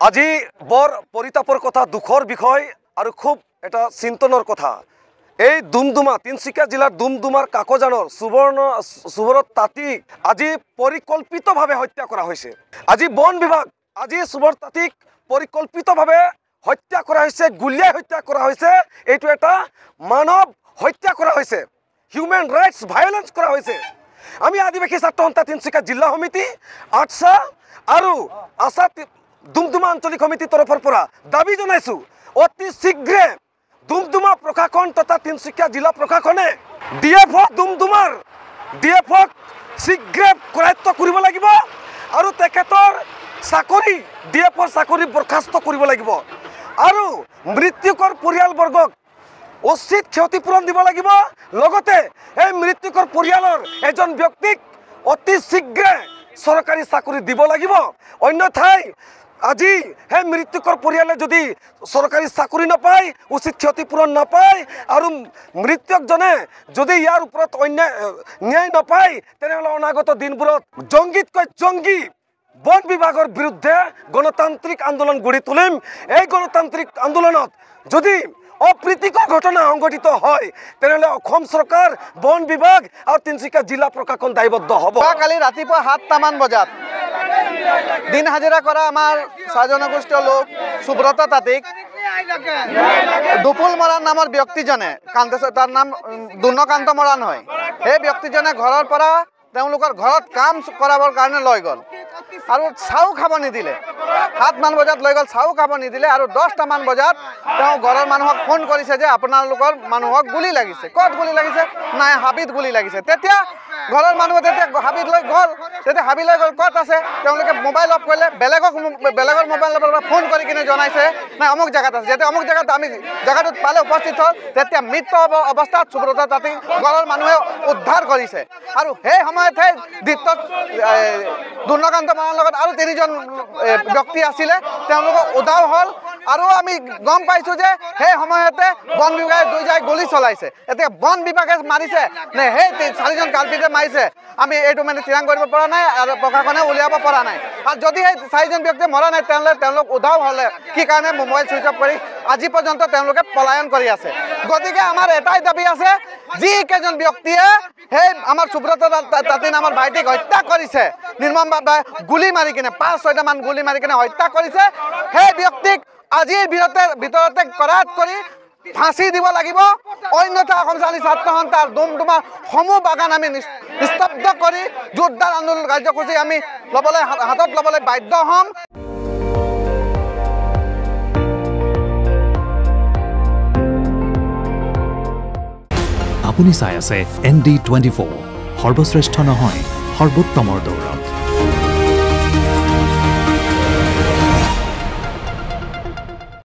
আজি বৰ পৰিতাপৰ কথা, দুখৰ বিষয় আৰু খুব এটা চিন্তনৰ কথা। এই ডুমডুমা তিনিচুকীয়া জিলাৰ ডুমডুমাৰ কাকজানৰ সুবৰত তাঁতীক আজি পৰিকল্পিতভাৱে হত্যা কৰা হৈছে। আজি বন বিভাগ আজি সুবৰত তাঁতীক পৰিকল্পিতভাৱে হত্যা কৰা হৈছে, গুলিয়াই হত্যা কৰা হৈছে। এইটো এটা মানৱ হত্যা কৰা হৈছে, হিউমেন ৰাইটছ ভায়োলেন্স কৰা হৈছে। আমি আদিবাসী ছাত্ৰ সন্থা তিনিচুকীয়া জিলা সমিতি আটছা আৰু আশা ডুমডুমা আঞ্চলিক সমিতিৰ তৰফৰ পৰা দাবী জনাইছোঁ, অতি শীঘ্ৰে ডুমডুমা প্ৰশাসন তথা তিনিচুকীয়া জিলা প্ৰশাসনে ডিএফক শীঘ্ৰে কৰায়ত্ব কৰিব লাগিব আৰু তেখেতৰ চাকৰি ডিএফৰ চাকৰি বৰখাস্ত কৰিব লাগিব আৰু মৃত্যুকৰ পৰিয়ালবৰ্গক উচিত ক্ষতিপূৰণ দিব লাগিব। লগতে এই মৃত্যুকৰ পৰিয়ালৰ এজন ব্যক্তিক অতি শীঘ্ৰে চৰকাৰী চাকৰি দিব লাগিব। অন্যথাই আজি সেই মৃত্যুকৰ পৰিয়ালে যদি চৰকাৰী চাকৰি নাপায়, উচিত ক্ষতিপূৰণ নাপায় আৰু মৃতকজনে যদি ইয়াৰ ওপৰত ন্যায় নাপায়, তেনেহ'লে অনাগত দিনবোৰত জংগীতকৈ জংগী বন বিভাগৰ বিৰুদ্ধে গণতান্ত্ৰিক আন্দোলন গঢ়ি তুলিম। এই গণতান্ত্ৰিক আন্দোলনত যদি অপ্ৰীতিকৰ ঘটনা সংঘটিত হয়, তেনেহ'লে অসম চৰকাৰ, বন বিভাগ আৰু তিনিচুকীয়া জিলা প্ৰশাসন দায়বদ্ধ হ'ব। কালি ৰাতিপুৱা 7টামান বজাত দিন হাজিৰা কৰা আমাৰ 6 জনগোষ্ঠীয় লোক সুব্ৰত তাঁতীক দুপুল মৰাণ নামৰ ব্যক্তিজনে, তাৰ নাম দুৰ্ণকান্ত মৰাণ হয়, সেই ব্যক্তিজনে ঘৰৰ পৰা তেওঁলোকৰ ঘৰত কাম কৰাবৰ কাৰণে লৈ গ'ল আৰু চাউ খাব নিদিলে। 7মান বজাত লৈ গ'ল, চাউ খাব নিদিলে আৰু 10টামান বজাত তেওঁ ঘৰৰ মানুহক ফোন কৰিছে যে আপোনালোকৰ মানুহক গুলি লাগিছে। ক'ত গুলি লাগিছে? নাই, হাবিত গুলি লাগিছে। তেতিয়া ঘৰৰ মানুহে হাবিত লৈ গ'ল। হাবি লৈ গ'ল, ক'ত আছে? তেওঁলোকে মোবাইল অফ কৰিলে, বেলেগৰ মোবাইলৰ পৰা ফোন কৰি কিনে জনাইছে নাই অমুক জেগাত আছে। যেতিয়া অমুক জেগাত আমি জেগাটোত পালে উপস্থিত হ'ল, তেতিয়া মৃত অৱস্থাত সুব্ৰত তাঁতীক ঘৰৰ মানুহে উদ্ধাৰ কৰিছে। আৰু সেই সময়তে দুৰ্ণকান্ত মৰাণৰ লগত আৰু 3জন ব্যক্তি আছিলে, তেওঁলোকক উধাও হ'ল। আৰু আমি গম পাইছোঁ যে সেই সময়তে বন বিভাগে 2 জাই গুলি চলাইছে। এতিয়া বন বিভাগে মাৰিছে নে সেই 4জন কালপিতে মাৰিছে, আমি এইটো মানে থিৰাং কৰিব পৰা নাই আৰু প্ৰশাসনে উলিয়াব পৰা নাই। আৰু যদি সেই 4জন ব্যক্তিয়ে মৰা নাই, তেনেহ'লে তেওঁলোক উধাও হ'লে কি কাৰণে মোবাইল ছুইচ অফ কৰি আজি পৰ্যন্ত তেওঁলোকে পলায়ন কৰি আছে। গতিকে আমাৰ এটাই দাবী আছে, যিকেইজন ব্যক্তিয়ে সেই আমাৰ সুব্ৰত তাঁতী নামৰ ভাইটিক হত্যা কৰিছে, নিৰ্মমভাৱে গুলি মাৰি কিনে 5-6টামান গুলি মাৰি কিনে হত্যা কৰিছে, সেই ব্যক্তিক আজিৰ ভিতৰতে কৰাত কৰি ফাঁচি দিব লাগিব। অন্যথা অসম ছাত্ৰ সন্থাৰ ডুমডুমাৰ সমূহ বাগান আমি নিস্তব্ধ কৰি জোৰদাৰ আন্দোলন কাৰ্যসূচী আমি হাতত ল'বলৈ বাধ্য হ'ম। আপুনি চাই আছে ND24, সৰ্বশ্ৰেষ্ঠ নহয়, সৰ্বোত্তমৰ দৌৰত।